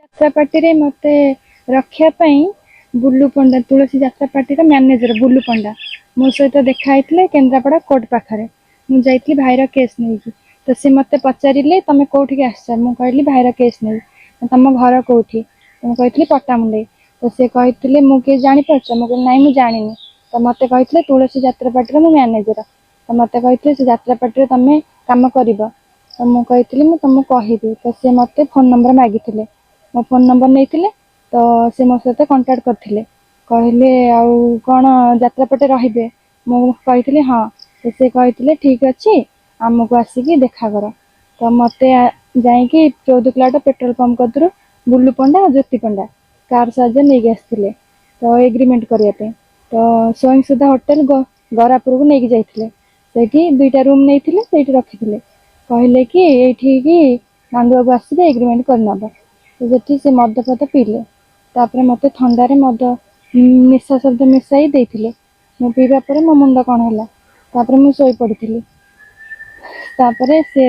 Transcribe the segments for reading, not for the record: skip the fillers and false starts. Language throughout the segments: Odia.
ଯାତ୍ରା ପାର୍ଟିରେ ମତେ ରଖିବା ପାଇଁ ବୁଲୁ ପଣ୍ଡା ତୁଳସୀ ଯାତ୍ରା ପାର୍ଟିର ମ୍ୟାନେଜର ବୁଲୁ ପଣ୍ଡା ମୋ ସହିତ ଦେଖା ହେଇଥିଲେ କେନ୍ଦ୍ରାପଡ଼ା କୋର୍ଟ ପାଖରେ। ମୁଁ ଯାଇଥିଲି ଭାଇର କେସ୍ ନେଇକି। ତ ସେ ମତେ ପଚାରିଲେ ତମେ କୋଉଠିକି ଆସିଛ? ମୁଁ କହିଲି ଭାଇର କେସ୍ ନେଇ। ତମ ଘର କୋଉଠି? ମୁଁ କହିଥିଲି ପଟ୍ଟାମୁଣ୍ଡେଇ। ତ ସେ କହିଥିଲେ ମୁଁ କିଏ ଜାଣିପାରୁଛ? ମୁଁ କହିଲି ନାଇଁ ମୁଁ ଜାଣିନି। ତ ମତେ କହିଥିଲେ ତୁଳସୀ ଯାତ୍ରା ପାର୍ଟିର ମୁଁ ମ୍ୟାନେଜର। ତ ମତେ କହିଥିଲେ ସେ ଯାତ୍ରା ପାର୍ଟିରେ ତମେ କାମ କରିବ। ତ ମୁଁ କହିଥିଲି ମୁଁ ତମକୁ କହିବି। ତ ସେ ମତେ ଫୋନ ନମ୍ବର ମାଗିଥିଲେ, ମୋ ଫୋନ ନମ୍ବର ନେଇଥିଲେ। ତ ସେ ମୋ ସହିତ କଣ୍ଟାକ୍ଟ କରିଥିଲେ, କହିଲେ ଆଉ କ'ଣ ଯାତ୍ରା ପାର୍ଟି ରହିବେ? ମୁଁ କହିଥିଲି ହଁ। ତ ସେ କହିଥିଲେ ଠିକ୍ ଅଛି ଆମକୁ ଆସିକି ଦେଖା କର। ତ ମତେ ଯାଇକି 14 କିଲୋମିଟର ପେଟ୍ରୋଲ ପମ୍ପ କତିରୁ ବୁଲୁ ପଣ୍ଡା ଆଉ ଜ୍ୟୋତି ପଣ୍ଡା କାର ସାହାଯ୍ୟ ନେଇକି ଆସିଥିଲେ ତ ଏଗ୍ରିମେଣ୍ଟ କରିବା ପାଇଁ। ତ ସ୍ୱୟଂ ସୁଧା ହୋଟେଲ ଗରାପୁରକୁ ନେଇକି ଯାଇଥିଲେ। ସେଇଠି 2ଟା ରୁମ୍ ନେଇଥିଲେ, ସେଇଠି ରଖିଥିଲେ। କହିଲେ କି ଏଇଠିକି ଗାଣ୍ଡୁବାବୁ ଆସିବେ ଏଗ୍ରିମେଣ୍ଟ କରିନେବ। ତ ସେଠି ସେ ମଦ ଫଦ ପିଇଲେ। ତାପରେ ମତେ ଥଣ୍ଡାରେ ମଦ ନିଶା ଶବ୍ଦ ମିଶାଇ ଦେଇଥିଲେ। ମୁଁ ପିଇବା ପରେ ମୋ ମୁଣ୍ଡ କ'ଣ ହେଲା। ତାପରେ ମୁଁ ଶୋଇ ପଡ଼ିଥିଲି। ତାପରେ ସେ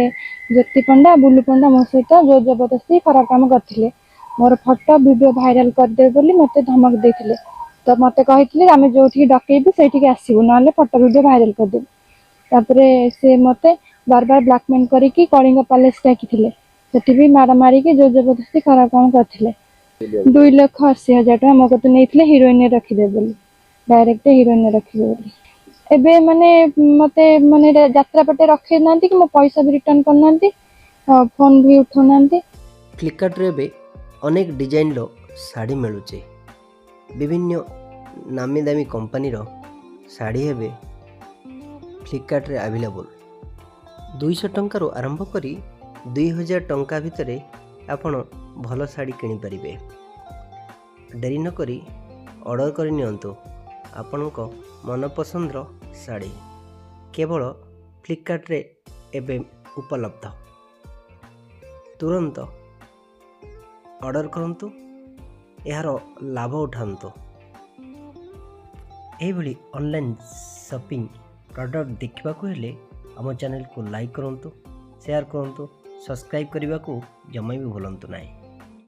ଜ୍ୟୋତି ପଣ୍ଡା ବୁଲୁ ପଣ୍ଡା ମୋ ସହିତ ଜୋର ଜବରଦସ୍ତି ଖରାପ କାମ କରିଥିଲେ। ମୋର ଫଟୋ ଭିଡ଼ିଓ ଭାଇରାଲ କରିଦେବେ ବୋଲି ମତେ ଧମକ ଦେଇଥିଲେ। ତ ମତେ କହିଥିଲେ ଆମେ ଯୋଉଠିକି ଡକେଇବୁ ସେଇଠିକି ଆସିବୁ, ନହେଲେ ଫଟୋ ଭିଡ଼ିଓ ଭାଇରାଲ କରିଦେବୁ। ତାପରେ ସେ ମତେ ବାରବାର ବ୍ଲାକମେଲ କରିକି କଳିଙ୍ଗ ପ୍ୟାଲେସ ଡାକିଥିଲେ। ସେଠି ବି ମାଡ଼ ମାରିକି ଜୋର ଜବରଦସ୍ତି ଖରାପ କାମ କରିଥିଲେ। 2,80,000 ଟଙ୍କା ମୋ କତିରୁ ନେଇଥିଲେ ହିରୋଇନରେ ରଖିଦେବେ ବୋଲି, ଡାଇରେକ୍ଟ ହିରୋଇନରେ ରଖିବେ ବୋଲି। ଏବେ ମାନେ ମତେ ମାନେ ଯାତ୍ରା ପାର୍ଟି ରଖେଇ ନାହାନ୍ତି କି ମୋ ପଇସା ବି ରିଟର୍ନ କରୁନାହାନ୍ତି, ଫୋନ ବି ଉଠାଉନାହାନ୍ତି। ଫ୍ଲିପକାର୍ଟରେ ଏବେ ଅନେକ ଡିଜାଇନର ଶାଢ଼ୀ ମିଳୁଛି। ବିଭିନ୍ନ ନାମୀ ଦାମୀ କମ୍ପାନୀର ଶାଢ଼ୀ ଏବେ ଫ୍ଲିପକାର୍ଟରେ ଆଭେଲେବୁଲ୍। 200 ଟଙ୍କାରୁ ଆରମ୍ଭ କରି 2,000 ଟଙ୍କା ଭିତରେ ଆପଣ ଭଲ ଶାଢ଼ୀ କିଣିପାରିବେ। ଡେରି ନକରି ଅର୍ଡ଼ର କରି ନିଅନ୍ତୁ ଆପଣଙ୍କ ମନପସନ୍ଦର ଶାଢ଼ୀ। କେବଳ ଫ୍ଲିପକାର୍ଟରେ ଏବେ ଉପଲବ୍ଧ। ତୁରନ୍ତ ଅର୍ଡ଼ର କରନ୍ତୁ, ଏହାର ଲାଭ ଉଠାନ୍ତୁ। ଏହିଭଳି ଅନଲାଇନ୍ ସପିଂ ପ୍ରଡ଼କ୍ଟ ଦେଖିବାକୁ ହେଲେ ଆମ ଚ୍ୟାନେଲକୁ ଲାଇକ୍ କରନ୍ତୁ, ସେୟାର କରନ୍ତୁ, ସବସ୍କ୍ରାଇବ୍ କରିବାକୁ ଜମା ବି ଭୁଲନ୍ତୁ ନାହିଁ।